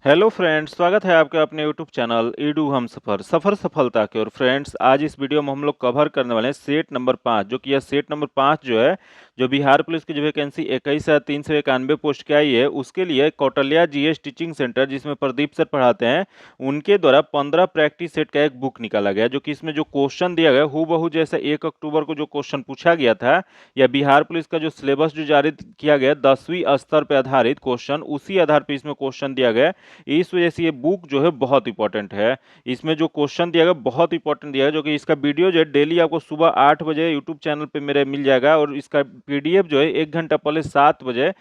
Hello friends, स्वागत है आपका अपने यूट्यूब चैनल ईडू हम सफ़र सफ़र सफलता की ओर। फ्रेंड्स, आज इस वीडियो में हम लोग कवर करने वाले हैं सेट नंबर 5, जो कि यह सेट नंबर 5 जो है, जो बिहार पुलिस की जो वैकेंसी 21,391 पोस्ट की आई है, उसके लिए कौटल्या जीएस टीचिंग सेंटर, जिसमें प्रदीप सर पढ़ाते हैं, उनके द्वारा 15 प्रैक्टिस सेट का एक बुक निकाला गया, जो कि इसमें जो क्वेश्चन दिया गया हूबहू जैसा 1 अक्टूबर को जो क्वेश्चन पूछा गया था, या बिहार पुलिस का जो सिलेबस जो जारी किया गया 10वीं स्तर पर आधारित क्वेश्चन, उसी आधार पर इसमें क्वेश्चन दिया गया। इस वजह से ये बुक जो है बहुत इंपॉर्टेंट है। इसमें जो क्वेश्चन दिया गया बहुत इंपॉर्टेंट दिया है, जो कि इसका वीडियो जो है डेली आपको सुबह 8 बजे यूट्यूब चैनल पे मेरे मिल जाएगा, और इसका पीडीएफ जो है 1 घंटा पहले 7 बजे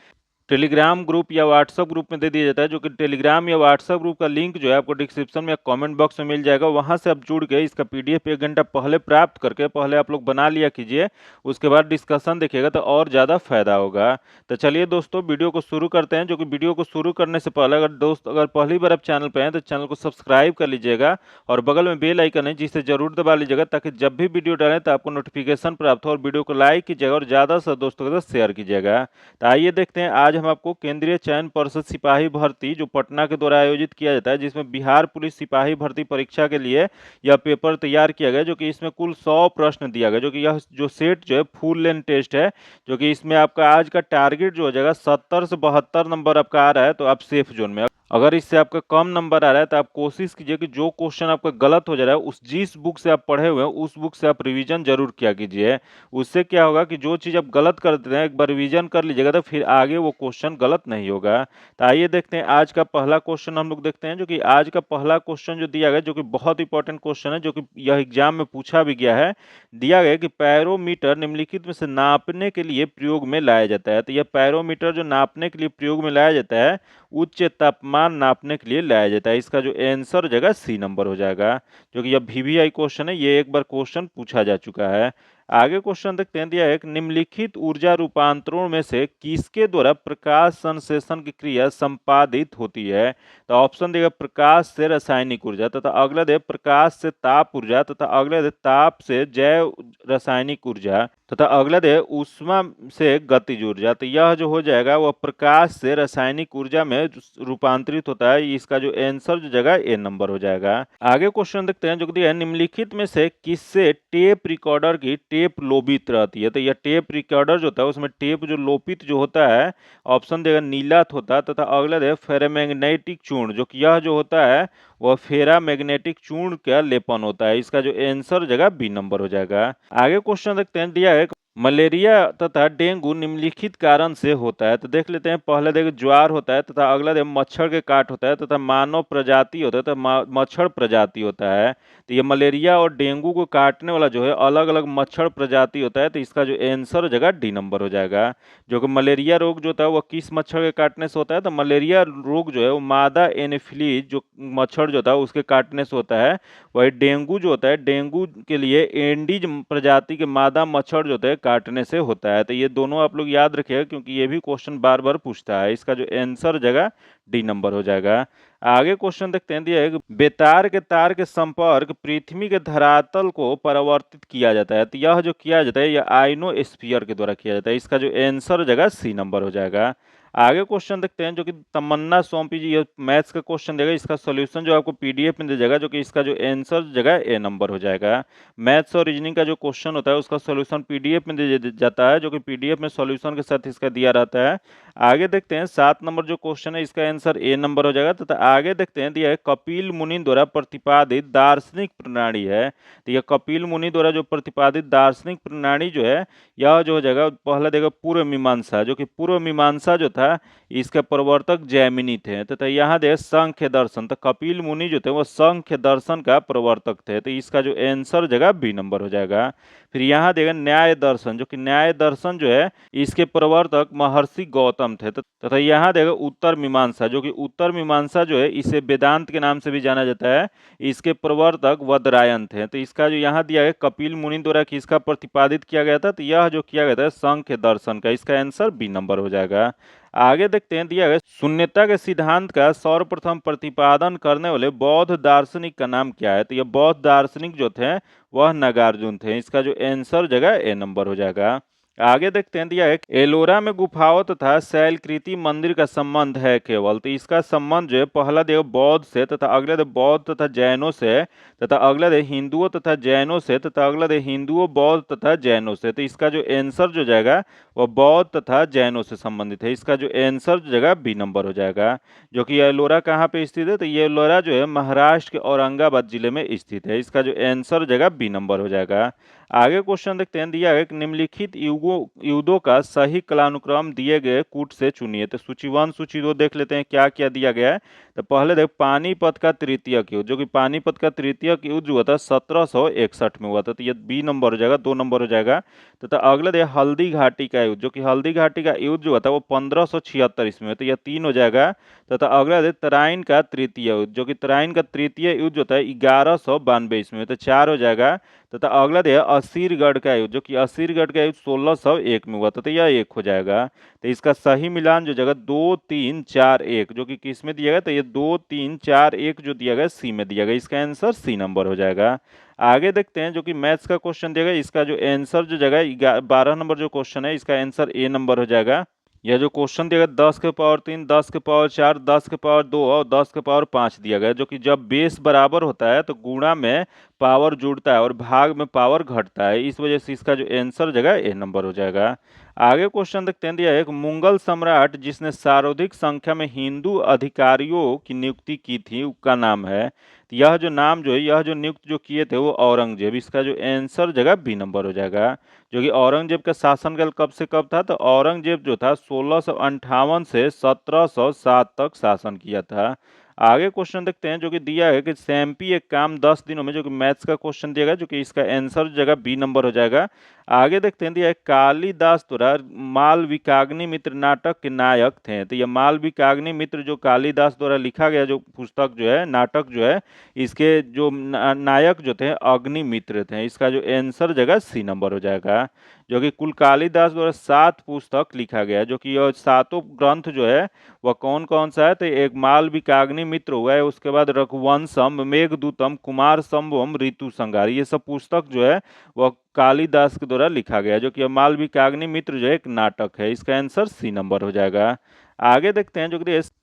टेलीग्राम ग्रुप या व्हाट्सएप ग्रुप में दे दिया जाता है, जो कि टेलीग्राम या व्हाट्सएप ग्रुप का लिंक जो है आपको डिस्क्रिप्शन में या कमेंट बॉक्स में मिल जाएगा। वहां से आप जुड़ के इसका पीडीएफ 1 घंटा पहले प्राप्त करके पहले आप लोग बना लिया कीजिए, उसके बाद डिस्कशन देखिएगा तो और ज़्यादा फायदा होगा। तो चलिए दोस्तों, वीडियो को शुरू करते हैं। जो कि वीडियो को शुरू करने से पहले अगर पहली बार आप चैनल पर हैं तो चैनल को सब्सक्राइब कर लीजिएगा, और बगल में बेल आइकन है जिसे जरूर दबा लीजिएगा, ताकि जब भी वीडियो डालें तो आपको नोटिफिकेशन प्राप्त हो। और वीडियो को लाइक कीजिएगा और ज़्यादा से दोस्तों के साथ शेयर कीजिएगा। तो आइए देखते हैं, आज हम आपको केंद्रीय चयन पर्षद सिपाही भर्ती जो पटना के द्वारा आयोजित किया जाता है, जिसमें बिहार पुलिस सिपाही भर्ती परीक्षा के लिए यह पेपर तैयार किया गया, जो कि इसमें कुल 100 प्रश्न दिया गया, जो कि यह जो सेट जो है फुल लेंथ टेस्ट है, जो कि इसमें आपका आज का टारगेट जो हो जाएगा 70 से 72 नंबर आपका आ रहा है, तो आप सेफ जोन में। अगर इससे आपका कम नंबर आ रहा है तो आप कोशिश कीजिए कि जो क्वेश्चन आपका गलत हो जा रहा है, उस जिस बुक से आप पढ़े हुए हैं उस बुक से आप रिवीजन जरूर किया कीजिए। उससे क्या होगा कि जो चीज़ आप गलत कर देते हैं, एक बार रिवीजन कर लीजिएगा तो फिर आगे वो क्वेश्चन गलत नहीं होगा। तो आइए देखते हैं, आज का पहला क्वेश्चन हम लोग देखते हैं। जो कि आज का पहला क्वेश्चन जो दिया गया, जो कि बहुत इंपॉर्टेंट क्वेश्चन है, जो कि यह एग्जाम में पूछा भी गया है। दिया गया कि पैरोमीटर निम्नलिखित में से नापने के लिए प्रयोग में लाया जाता है। तो यह पैरोमीटर जो नापने के लिए प्रयोग में लाया जाता है, उच्च तापमान नापने के लिए लाया जाता है। इसका जो आंसर हो जाएगा सी नंबर हो जाएगा, जो कि यह वीवीआई क्वेश्चन है, ये एक बार क्वेश्चन पूछा जा चुका है। आगे क्वेश्चन देखते हैं। दिया है कि निम्नलिखित ऊर्जा रूपांतरों में से किसके द्वारा प्रकाश संश्लेषण की क्रिया संपादित होती है। तो ऑप्शन देगा प्रकाश से रासायनिक ऊर्जा, तथा अगला दे प्रकाश से ताप ऊर्जा, तथा अगला दे ताप से जैव रासायनिक ऊर्जा, तथा अगला दे ऊष्मा से गतिज ऊर्जा। तो यह जो हो जाएगा वह प्रकाश से रासायनिक ऊर्जा में रूपांतरित होता है। इसका जो आंसर जो जगह ए नंबर हो जाएगा। आगे क्वेश्चन देखते हैं, जो दिया है निम्नलिखित में से किससे टेप रिकॉर्डर की टेप लोपित रहती है। तो यह टेप रिकॉर्डर जो होता है उसमें टेप जो लोपित जो होता है, ऑप्शन देगा नीलात होता है, तथा अगला देगा फेरोमैग्नेटिक चूर्ण, जो कि यह जो होता है वह फेरामैग्नेटिक चूर्ण का लेपन होता है। इसका जो आंसर जगह बी नंबर हो जाएगा। आगे क्वेश्चन देखते हैं। दिया है मलेरिया तथा डेंगू निम्नलिखित कारण से होता है। तो देख लेते हैं। पहले देखो ज्वार होता है, तथा अगला देखो मच्छर के काट होता है, तथा मानव प्रजाति होता है, तो मच्छर प्रजाति होता है। तो ये मलेरिया और डेंगू को काटने वाला जो है अलग अलग मच्छर प्रजाति होता है। तो इसका जो आंसर हो जाएगा डी नंबर हो जाएगा। जो कि मलेरिया रोग जो होता है वह किस मच्छर के काटने से होता है। तो मलेरिया रोग जो है वो मादा एनोफिलीज जो मच्छर जो होता है उसके काटने से होता है। वही डेंगू जो होता है, डेंगू के लिए एंडीज प्रजाति के मादा मच्छर जो होता है काटने से होता है। तो ये दोनों आप लोग याद रखिएगा, क्योंकि ये भी क्वेश्चन बार बार पूछता है। इसका जो आंसर जगह डी नंबर हो जाएगा। आगे क्वेश्चन देखते हैं। दिया है कि बेतार के तार के संपर्क पृथ्वी के धरातल को परावर्तित किया जाता है। तो यह जो किया जाता है यह आइनोस्फीयर के द्वारा किया जाता है। इसका जो आंसर जगह सी नंबर हो जाएगा। आगे क्वेश्चन देखते हैं, जो कि तमन्ना सोमपी जी, ये मैथ्स का क्वेश्चन देगा। इसका सॉल्यूशन जो आपको पीडीएफ में दे जाएगा, जो कि इसका जो आंसर जगह ए नंबर हो जाएगा। मैथ्स और रीजनिंग का जो क्वेश्चन होता है उसका सॉल्यूशन पीडीएफ में दे जाता है, जो कि पीडीएफ में सॉल्यूशन के साथ इसका दिया रहता है। आगे देखते हैं 7 नंबर जो क्वेश्चन है, इसका आंसर ए नंबर हो जाएगा। तथा आगे देखते हैं। दिया है कपिल मुनि द्वारा प्रतिपादित दार्शनिक प्रणाली है। तो यह कपिल मुनि द्वारा जो प्रतिपादित दार्शनिक प्रणाली जो है, यह जो हो जाएगा पहला देगा पूर्व मीमांसा, जो कि पूर्व मीमांसा जो था इसके प्रवर्तक जैमिनी थे। तथा यहाँ दे सांख्य दर्शन, तो कपिल मुनि जो थे वो सांख्य दर्शन का प्रवर्तक थे। तो इसका जो आंसर जगह बी नंबर हो जाएगा। फिर यहाँ देगा न्याय दर्शन, जो कि न्याय दर्शन जो है इसके प्रवर्तक महर्षि गौतम थे। तथा यहाँ देगा उत्तर मीमांसा, जो कि उत्तर मीमांसा जो है इसे वेदांत के नाम से भी जाना जाता है, इसके प्रवर्तक वदरायन थे। तो इसका जो यहाँ दिया है कपिल मुनि द्वारा किसका प्रतिपादित किया गया था, तो यह जो किया गया था सांख्य दर्शन का। इसका आंसर बी नंबर हो जाएगा। आगे देखते हैं। दिया गया शून्यता के सिद्धांत का सर्वप्रथम प्रतिपादन करने वाले बौद्ध दार्शनिक का नाम क्या है। तो यह बौद्ध दार्शनिक जो थे वह नागार्जुन थे। इसका जो आंसर जगह ए नंबर हो जाएगा। आगे देखते हैं, दिया है एलोरा में गुफाओं तथा शैलकृति मंदिर का संबंध है केवल। तो इसका संबंध जो है पहला देव बौद्ध से तथा अगला देव बौद्ध तथा जैनों से तथा अगला देव हिंदुओं तथा जैनों से तथा अगला देव हिंदुओं बौद्ध तथा जैनों से। तो इसका जो आंसर जो जाएगा वह बौद्ध तथा जैनों से संबंधित है। इसका जो आंसर जो जाएगा बी नंबर हो जाएगा। जो कि एलोरा कहाँ पे स्थित है, तो ये एलोरा जो है महाराष्ट्र के औरंगाबाद जिले में स्थित है। इसका जो आंसर जो जाएगा बी नंबर हो जाएगा। आगे क्वेश्चन देखते हैं, दिया है कि निम्नलिखित युगों का सही कालानुक्रम दिए गए कूट से चुनिए। तो सूची 1 सूची 2 देख लेते हैं क्या क्या दिया गया है। तो पहले देख पानीपत का तृतीयक युद्ध, जो कि पानीपत का तृतीयक युद्ध जो हुआ था 1761 में हुआ था। तो ये बी नंबर हो जाएगा, 2 नंबर हो जाएगा। तथा अगला देख हल्दी घाटी का युद्ध, जो कि हल्दी घाटी का युद्ध जो हुआ था वो 1576 ईस्वी में, तो यह 3 हो जाएगा। तथा अगला देख तराइन का तृतीय युद्ध, जो कि तराइन का तृतीय युद्ध जो था 1192 ईस्वी में, तो 4 हो जाएगा। तथा अगला है असीरगढ़ का युद्ध, जो कि असीरगढ़ का युद्ध 1601 में हुआ था, तो यह 1 हो जाएगा। तो इसका सही मिलान जो जगह 2 3 4 1, जो कि किस में दिया गया, तो ये 2 3 4 1 जो दिया गया सी में दिया गया। इसका आंसर सी नंबर हो जाएगा। आगे देखते हैं, जो कि मैथ्स का क्वेश्चन दिया गया, इसका जो आंसर जो जगह 12 नंबर जो क्वेश्चन है, इसका आंसर ए नंबर हो जाएगा। यह जो क्वेश्चन दिया गया 10 के पावर 3, 10 के पावर 4, 10 के पावर 2 और 10 के पावर 5 दिया गया, जो कि जब बेस बराबर होता है तो गुणा में पावर जुड़ता है और भाग में पावर घटता है। इस वजह से इसका जो आंसर जगह ए नंबर हो जाएगा। आगे क्वेश्चन देखते हैं, दिया है एक मुगल सम्राट जिसने सर्वाधिक संख्या में हिंदू अधिकारियों की नियुक्ति की थी, उसका नाम है। तो यह जो नाम जो है, यह जो नियुक्त जो किए थे वो औरंगजेब। इसका जो आंसर जगह बी नंबर हो जाएगा। जो कि औरंगजेब का शासनकाल कब से कब था, तो औरंगजेब जो था 1658 से 1707 तक शासन किया था। आगे क्वेश्चन देखते हैं, जो कि दिया है कि सैंपी एक काम 10 दिनों में, जो कि मैथ्स का क्वेश्चन दिया गया, जो कि इसका आंसर जगह बी नंबर हो जाएगा। आगे देखते हैं, दिया है कालिदास द्वारा मालविकाग्नि मित्र नाटक के नायक थे। तो यह मालविकाग्नि मित्र जो कालिदास द्वारा लिखा गया जो पुस्तक जो है, नाटक जो है, इसके जो नायक जो थे अग्निमित्र थे। इसका जो आंसर जगह सी नंबर हो जाएगा। जो कि कुल कालिदास द्वारा 7 पुस्तक लिखा गया है, जो कि यह सातों ग्रंथ जो है वह कौन कौन सा है, तो एक मालविकाग्नि मित्र हुआ है, उसके बाद रघुवंशम, मेघदूतम, कुमार संभवम, ऋतु संहार, ये सब पुस्तक जो है वह कालिदास के द्वारा लिखा गया है। जो कि मालविकाग्नि मित्र जो है एक नाटक है। इसका आंसर सी नंबर हो जाएगा। आगे देखते हैं,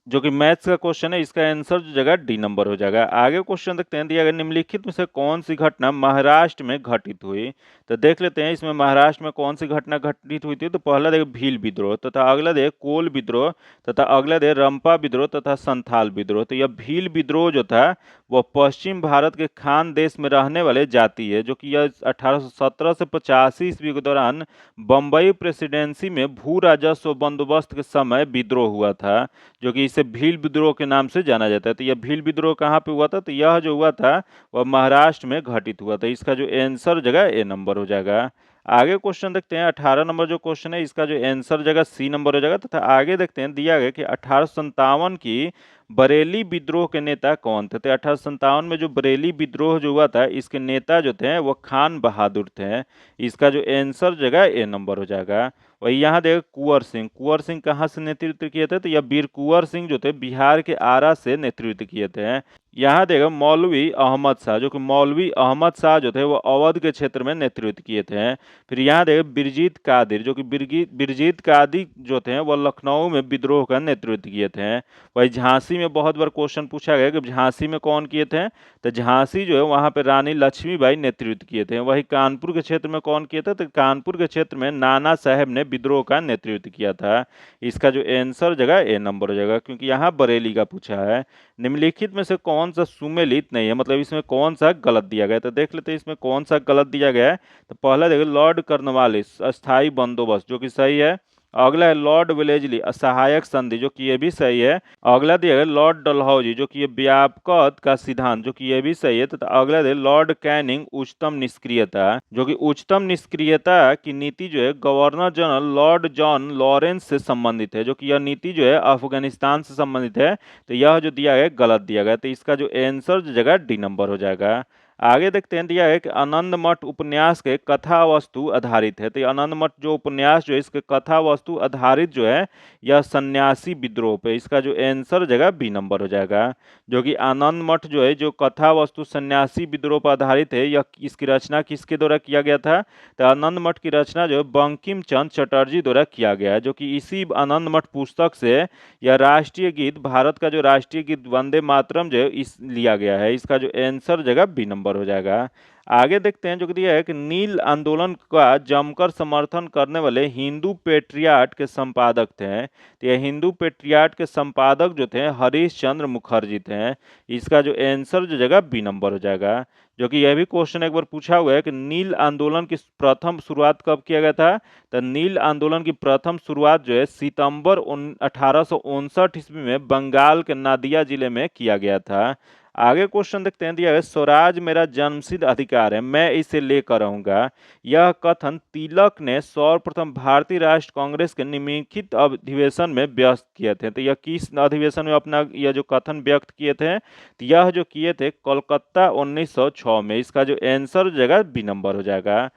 जो कि मैथ्स का क्वेश्चन है, इसका आंसर जो जगह डी नंबर हो जाएगा। आगे क्वेश्चन देखते हैं, दिया गया निम्नलिखित में से कौन सी घटना महाराष्ट्र में घटित हुई। तो देख लेते हैं इसमें महाराष्ट्र में कौन सी घटना घटित हुई थी। तो पहला देख भील विद्रोह, तथा अगला देख कोल विद्रोह, तथा अगला देख रंपा विद्रोह तथा संथाल विद्रोह। तो यह भील विद्रोह जो था वह पश्चिम भारत के खान देश में रहने वाले जाति है, जो कि यह 1817 से 85 ईस्वी के दौरान बम्बई प्रेसिडेंसी में भू राजस्व बंदोबस्त के समय विद्रोह हुआ था, जो कि इसे भील विद्रोह के नाम से जाना जाता है। तो यह भील विद्रोह कहाँ पे हुआ था, तो यह जो हुआ था वह महाराष्ट्र में घटित हुआ था। इसका जो आंसर जगह ए नंबर हो जाएगा। आगे क्वेश्चन देखते हैं, 18 नंबर जो क्वेश्चन है, इसका जो आंसर जगह सी नंबर हो जाएगा। तथा आगे देखते हैं, दिया गया कि 1857 की बरेली विद्रोह के नेता कौन थे। तो 1857 में जो बरेली विद्रोह जो हुआ था, इसके नेता जो थे वो खान बहादुर थे। इसका जो आंसर जगह ए नंबर हो जाएगा। वही यहाँ देखो कुंवर सिंह कहाँ से नेतृत्व किए थे, तो यह वीर कुंवर सिंह जो थे बिहार के आरा से नेतृत्व किए थे। यहाँ देखो मौलवी अहमद शाह, जो कि मौलवी अहमद शाह जो थे वो अवध के क्षेत्र में नेतृत्व किए थे। फिर यहाँ देखो बिरजीत कादिर, जो कि बिरजीत कादिर जो थे वो लखनऊ में विद्रोह का नेतृत्व किए थे। वही झांसी में बहुत बार क्वेश्चन पूछा गया कि झांसी में कौन किए थे, तो झांसी जो है वहाँ पे रानी लक्ष्मीबाई नेतृत्व किए थे। वही कानपुर के क्षेत्र में कौन किए थे, तो कानपुर के क्षेत्र में नाना साहेब ने विद्रोह का नेतृत्व किया था। इसका जो आंसर जगह ए नंबर हो जाएगा, क्योंकि यहाँ बरेली का पूछा है। निम्नलिखित में से कौन सा सुमेलित नहीं है, मतलब इसमें कौन सा गलत दिया गया है। तो देख लेते हैं इसमें कौन सा गलत दिया गया है। तो पहला देखो लॉर्ड कर्नवालिस अस्थाई बंदोबस्त, जो कि सही है। अगला है लॉर्ड वेलेजली असहायक संधि, जो कि ये भी सही है। अगला दिया गया लॉर्ड डलहौजी, जो कि ये व्यापकता का सिद्धांत, जो कि ये भी सही है। तथा अगला है लॉर्ड कैनिंग उच्चतम निष्क्रियता, जो कि उच्चतम निष्क्रियता की नीति जो है governor general Lord John Lawrence से संबंधित है, जो कि यह नीति जो है अफगानिस्तान से संबंधित है। तो यह जो दिया गया गलत दिया गया। तो इसका जो आंसर जगह डी नंबर हो जाएगा। आगे देखते हैं, दिया है कि आनंद मठ उपन्यास के कथा वस्तु आधारित है। तो ये आनंद मठ जो उपन्यास जो है इसके कथा वस्तु आधारित जो है यह सन्यासी विद्रोह पे, इसका जो आंसर जगह बी नंबर हो जाएगा। जो कि आनंद मठ जो है जो कथा वस्तु सन्यासी विद्रोह पर आधारित है, यह इसकी रचना किसके द्वारा किया गया था? तो आनंद मठ की रचना जो है बंकिम चंद्र चटर्जी द्वारा किया गया है। जो कि इसी आनंद मठ पुस्तक से यह राष्ट्रीय गीत, भारत का जो राष्ट्रीय गीत वंदे मातरम जो है इस लिया गया है। इसका जो आंसर जगह बी नंबर हो जाएगा। आगे देखते हैं, जो कि दिया है कि नील आंदोलन का जमकर समर्थन करने वाले हिंदू पेट्रियाट के संपादक थे। तो ये हिंदू पेट्रियाट के संपादक जो थे हरीश चंद्र मुखर्जी थे। इसका जो आंसर जो जगह बी नंबर हो जाएगा। जो कि यह भी क्वेश्चन एक बार पूछा हुआ है कि नील आंदोलन की प्रथम शुरुआत कब किया गया था? तो नील आंदोलन की प्रथम शुरुआत जो है सितंबर 1859 ईस्वी में बंगाल के नादिया जिले में किया गया था। आगे क्वेश्चन देखते हैं, दिया है स्वराज मेरा जन्मसिद्ध अधिकार है, मैं इसे लेकर रहूंगा। यह कथन तिलक ने सर्वप्रथम भारतीय राष्ट्र कांग्रेस के निम्नलिखित अधिवेशन में व्यक्त किए थे। तो यह किस अधिवेशन में अपना यह जो कथन व्यक्त किए थे? तो यह जो किए थे कोलकाता 1906 में। इसका जो आंसर हो जाएगा बी नंबर हो जाएगा।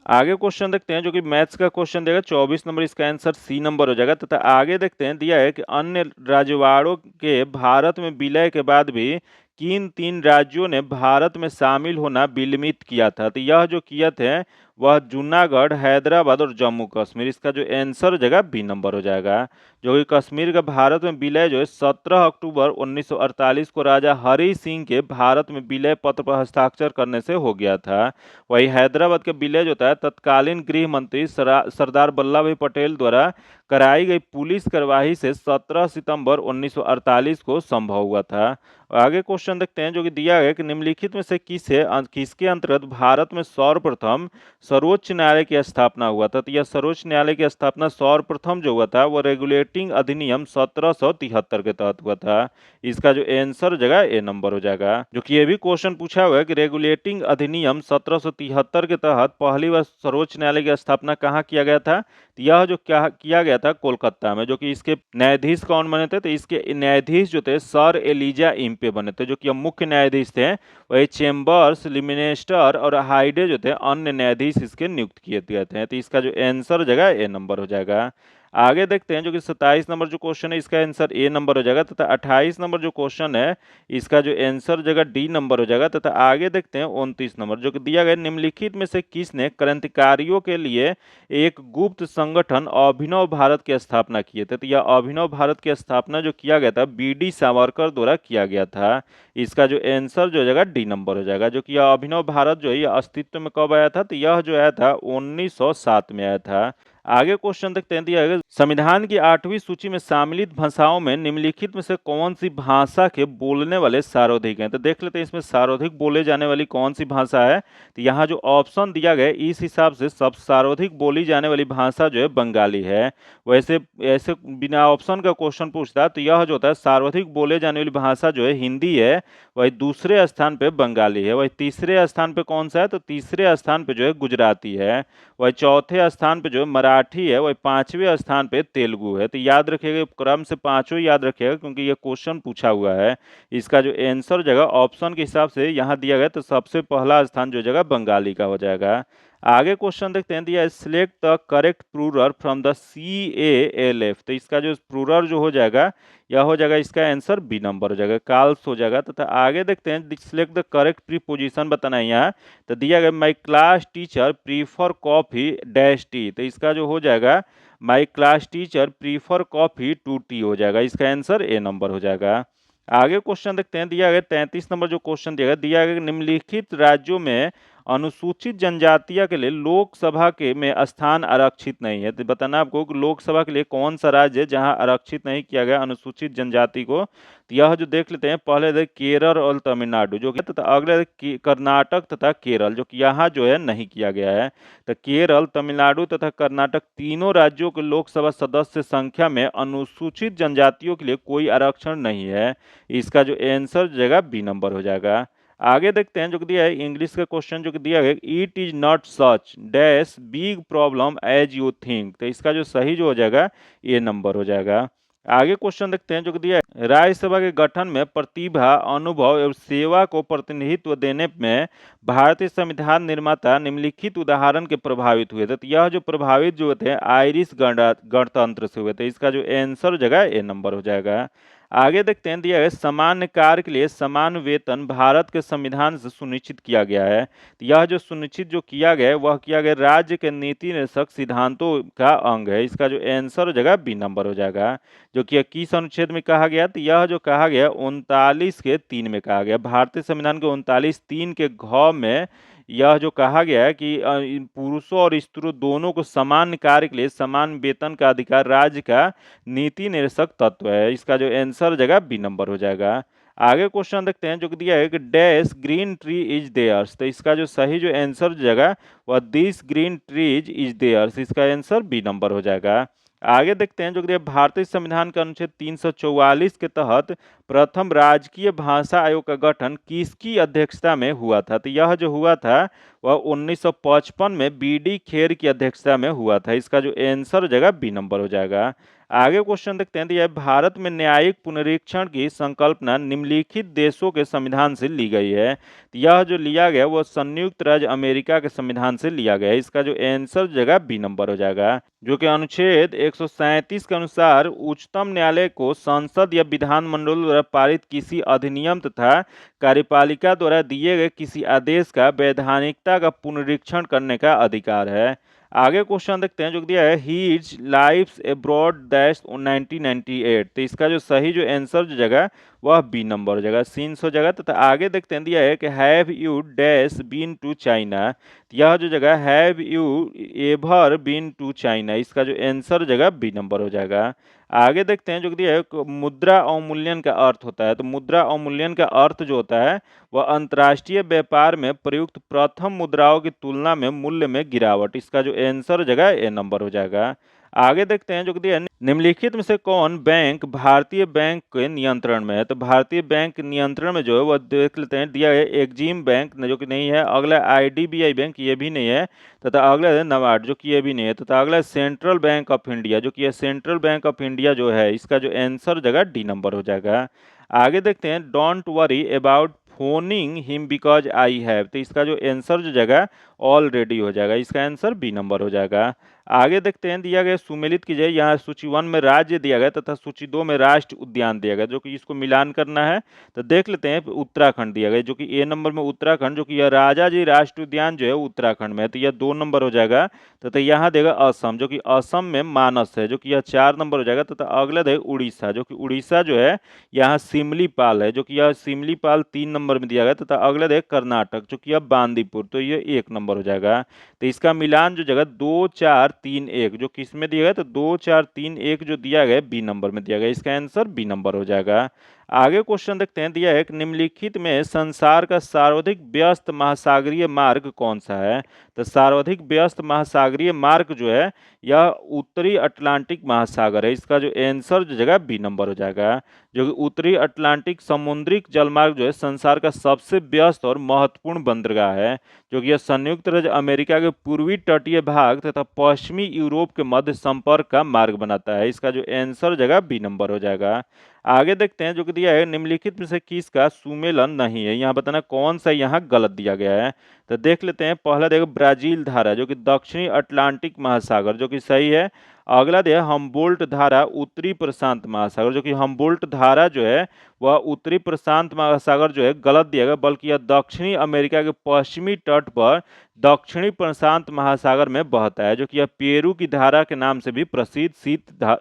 आगे क्वेश्चन देखते हैं, जो कि मैथ्स का क्वेश्चन देगा 24 नंबर, इसका आंसर सी नंबर हो जाएगा। तथा आगे देखते हैं, दिया है कि अन्य रजवाड़ों के भारत में विलय के बाद भी किन तीन राज्यों ने भारत में शामिल होना विलंबित किया था? तो यह जो किया थे वह जूनागढ़, हैदराबाद और जम्मू कश्मीर। इसका जो आंसर हो जाएगा बी नंबर हो जाएगा। जो कि कश्मीर का भारत में विलय जो है 17 अक्टूबर 1948 को राजा हरि सिंह के भारत में विलय पत्र पर हस्ताक्षर करने से हो गया था। वही हैदराबाद का विलय जो था तत्कालीन गृह मंत्री सरदार वल्लभ भाई पटेल द्वारा कराई गई पुलिस कार्यवाही से 17 सितंबर 1948 को संभव हुआ था। आगे क्वेश्चन देखते हैं, जो कि दिया है कि निम्नलिखित में से किसके अंतर्गत भारत में सर्वप्रथम सर्वोच्च न्यायालय की स्थापना हुआ था? तो यह सर्वोच्च न्यायालय की स्थापना सर्वप्रथम जो हुआ था वह रेगुलेटिंग अधिनियम 1773 के तहत हुआ था। इसका जो आंसर जगह ए नंबर हो जाएगा। जो कि ये भी क्वेश्चन पूछा हुआ है कि रेगुलेटिंग अधिनियम 1773 के तहत पहली बार सर्वोच्च न्यायालय की स्थापना कहाँ किया गया था? तो यह जो क्या किया गया था कोलकाता में। जो कि इसके न्यायाधीश कौन बने थे? तो इसके न्यायाधीश जो थे सर एलिजा इम्पे बने थे, जो कि मुख्य न्यायाधीश थे। वही चेम्बर्स, लिमिनेस्टर और हाइडे जो थे अन्य न्यायाधीश इसके नियुक्त किए गए थे। तो इसका जो आंसर जगह ए नंबर हो जाएगा। आगे देखते हैं, जो कि 27 नंबर जो क्वेश्चन है इसका आंसर ए नंबर हो जाएगा। तथा 28 नंबर जो क्वेश्चन है इसका जो आंसर जगह डी नंबर हो जाएगा। तथा आगे देखते हैं 29 नंबर, जो कि दिया गया निम्नलिखित में से किसने क्रांतिकारियों के लिए एक गुप्त संगठन अभिनव भारत की स्थापना किए थे? तो यह अभिनव भारत की स्थापना जो किया गया था बी.डी. सावरकर द्वारा किया गया था। इसका जो आंसर जो हो जाएगा डी नंबर हो जाएगा। जो कि यह अभिनव भारत जो है यह अस्तित्व में कब आया था? तो यह जो आया था 1907 में आया था। आगे क्वेश्चन देखते हैं, दिया है संविधान की 8वीं सूची में सम्मिलित भाषाओं में निम्नलिखित में से कौन सी भाषा के बोलने वाले सर्वाधिक हैं? तो देख लेते हैं इसमें सर्वाधिक बोले जाने वाली कौन सी भाषा है। तो यहाँ जो ऑप्शन दिया गया है इस हिसाब से सब सर्वाधिक बोली जाने वाली भाषा जो है बंगाली है। वैसे ऐसे बिना ऑप्शन का क्वेश्चन पूछता तो यह जो होता है सर्वाधिक बोले जाने वाली भाषा जो है हिंदी है। वही दूसरे स्थान पे बंगाली है। वही तीसरे स्थान पे कौन सा है? तो तीसरे स्थान पे जो है गुजराती है। वही चौथे स्थान पे जो है मराठी है। वही पांचवें स्थान पे तेलुगु है। तो याद रखिएगा क्रम से पांचों याद रखिएगा क्योंकि ये क्वेश्चन पूछा हुआ है। इसका जो आंसर जगह ऑप्शन के हिसाब से यहाँ दिया गया तो सबसे पहला स्थान जो जगह बंगाली का हो जाएगा। आगे क्वेश्चन देखते हैं, दिया select the correct plural from the CALF। तो इसका जो प्लूरल जो हो जाएगा यह हो जाएगा इसका आंसर बी नंबर हो जाएगा, काल्स हो जाएगा। तथा आगे देखते हैं सिलेक्ट द करेक्ट प्रीपोजिशन बताना है यहाँ। तो दिया गया my class teacher prefer coffee dash tea. तो इसका जो हो जाएगा my class teacher prefer coffee to tea हो जाएगा। इसका आंसर ए नंबर हो जाएगा। आगे क्वेश्चन देखते हैं, दिया गया 33 नंबर जो क्वेश्चन दिया गया निम्नलिखित राज्यों में अनुसूचित जनजातियों के लिए लोकसभा के में स्थान आरक्षित नहीं है। तो बताना आपको कि लोकसभा के लिए कौन सा राज्य है जहां आरक्षित नहीं किया गया अनुसूचित जनजाति को। तो यह जो देख लेते हैं, पहले देख केरल और तमिलनाडु जो कि तथा अगले कर्नाटक तथा केरल जो कि यहाँ जो है नहीं किया गया है। तो केरल, तमिलनाडु तथा कर्नाटक तीनों राज्यों के लोकसभा सदस्य संख्या में अनुसूचित जनजातियों के लिए कोई आरक्षण नहीं है। इसका जो आंसर जगह बी नंबर हो जाएगा। आगे देखते हैं, जो कि दिया है इंग्लिश का क्वेश्चन जो कि दिया है it is not such dash big problem as you think. तो इसका जो सही जो हो जाएगा ये नंबर हो जाएगा। आगे क्वेश्चन देखते हैं जो कि दिया है, राज्यसभा के गठन में प्रतिभा, अनुभव एवं सेवा को प्रतिनिधित्व देने में भारतीय संविधान निर्माता निम्नलिखित उदाहरण के प्रभावित हुए थे। तो यह जो प्रभावित जो थे आयरिश गणतंत्र से हुए थे। इसका जो आंसर जगह ए नंबर हो जाएगा। आगे देखते हैं दिया है, सामान्य कार्य के लिए समान वेतन भारत के संविधान से सुनिश्चित किया गया है। तो यह जो सुनिश्चित जो किया गया है वह किया गया राज्य के नीति निर्देशक सिद्धांतों का अंग है। इसका जो आंसर जगह बी नंबर हो जाएगा। जो कि किस अनुच्छेद में कहा गया, तो यह जो कहा गया 39 के 3 में कहा गया। भारतीय संविधान के 39 3 के घ में यह जो कहा गया है कि इन पुरुषों और स्त्रियों दोनों को समान कार्य के लिए समान वेतन का अधिकार राज्य का नीति निर्देशक तत्व है। इसका जो आंसर जगह बी नंबर हो जाएगा। आगे क्वेश्चन देखते हैं जो कि दिया है कि dash green tree is theirs. तो इसका जो सही जो आंसर जगह वह this green trees is theirs. इसका आंसर बी नंबर हो जाएगा। आगे देखते हैं जो कि भारतीय संविधान के अनुच्छेद 344 के तहत प्रथम राजकीय भाषा आयोग का गठन किसकी अध्यक्षता में हुआ था। तो यह जो हुआ था वह 1955 में बी.डी. खेर की अध्यक्षता में हुआ था। इसका जो आंसर जगह बी नंबर हो जाएगा। आगे क्वेश्चन देखते हैं, तो यह भारत में न्यायिक पुनरीक्षण की संकल्पना निम्नलिखित देशों के संविधान से ली गई है। तो यह जो लिया गया वह संयुक्त राज्य अमेरिका के संविधान से लिया गया है। इसका जो आंसर जगह बी नंबर हो जाएगा। जो कि अनुच्छेद 137 के अनुसार उच्चतम न्यायालय को संसद या विधानमंडल द्वारा पारित किसी अधिनियम तथा कार्यपालिका द्वारा दिए गए किसी आदेश का वैधानिकता का पुनरीक्षण करने का अधिकार है। आगे क्वेश्चन देखते हैं जो दिया है, हीज लाइफ्स एब्रॉड दैश 1998। तो इसका जो सही जो आंसर जो जगह वह बी नंबर हो जाएगा, सीन्स हो जाएगा। तथा आगे देखते हैं दिया है कि have you dash been to China. यह जो जगह have you ever been to China. इसका जो आंसर जगह बी नंबर हो जाएगा। आगे देखते हैं जो दिया है, मुद्रा अवमूल्यन का अर्थ होता है। तो मुद्रा अवमूल्यन का अर्थ जो होता है वह अंतर्राष्ट्रीय व्यापार में प्रयुक्त प्रथम मुद्राओं की तुलना में मूल्य में गिरावट। इसका जो आंसर जगह ए नंबर हो जाएगा। आगे देखते हैं जो दिया है, निम्नलिखित में से कौन बैंक भारतीय बैंक के नियंत्रण में है। तो भारतीय बैंक नियंत्रण में जो है वह देख लेते हैं, दिया है एक्जिम बैंक जो कि नहीं है, अगला आईडीबीआई बैंक ये भी नहीं है, तथा अगला है नबार्ड जो कि ये भी नहीं है, तथा अगला सेंट्रल बैंक ऑफ इंडिया जो कि सेंट्रल बैंक ऑफ इंडिया जो है। इसका जो आंसर जगह डी नंबर हो जाएगा। आगे देखते हैं, don't worry about phoning him because I have. तो इसका जो आंसर जो जगह ऑलरेडी हो जाएगा। इसका आंसर बी नंबर हो जाएगा। आगे देखते हैं, दिया गया सुमेलित कीजिए। यहाँ सूची 1 में राज्य दिया गया तथा सूची 2 में राष्ट्र उद्यान दिया गया, जो कि इसको मिलान करना है। तो देख लेते हैं, उत्तराखंड दिया गया जो कि ए नंबर में उत्तराखंड, जो कि यह राजा जी राष्ट्रीय उद्यान जो है उत्तराखंड में है, तो यह 2 नंबर हो जाएगा। तथा यहाँ देगा असम, जो कि असम में मानस है, जो कि यह 4 नंबर हो जाएगा। तथा अगला देगा उड़ीसा, जो कि उड़ीसा जो है यहाँ सिमलीपाल है, जो कि यह सिमलीपाल 3 नंबर में दिया गया। तथा अगला देगा कर्नाटक, जो कि यह बांदीपुर, तो यह 1 नंबर हो जाएगा। तो इसका मिलान जो जगह 2 4 3 1 जो किस में दिया गया, तो 2 4 3 1 जो दिया गया बी नंबर में दिया गया। इसका आंसर बी नंबर हो जाएगा। आगे क्वेश्चन देखते हैं, दिया है कि निम्नलिखित में संसार का सर्वाधिक व्यस्त महासागरीय मार्ग कौन सा है। तो सर्वाधिक व्यस्त महासागरीय मार्ग जो है यह उत्तरी अटलांटिक महासागर है। इसका जो आंसर जो जगह बी नंबर हो जाएगा। जो कि उत्तरी अटलांटिक समुद्री जलमार्ग जो है संसार का सबसे व्यस्त और महत्वपूर्ण बंदरगाह है, जो कि यह संयुक्त राज्य अमेरिका के पूर्वी तटीय भाग तथा पश्चिमी यूरोप के मध्य संपर्क का मार्ग बनाता है। इसका जो आंसर जगह बी नंबर हो जाएगा। आगे देखते हैं जो कि दिया है, निम्नलिखित में से किसका सुमेलन नहीं है। यहाँ बताना कौन सा यहाँ गलत दिया गया है। तो देख लेते हैं, पहला देखो ब्राजील धारा जो कि दक्षिणी अटलांटिक महासागर, जो कि सही है। अगला देखिए हम्बोल्ट धारा उत्तरी प्रशांत महासागर, जो कि हम्बोल्ट धारा जो है वह उत्तरी प्रशांत महासागर जो है गलत दिया गया, बल्कि यह दक्षिणी अमेरिका के पश्चिमी तट पर दक्षिणी प्रशांत महासागर में बहता है, जो कि यह पेरू की धारा के नाम से भी प्रसिद्ध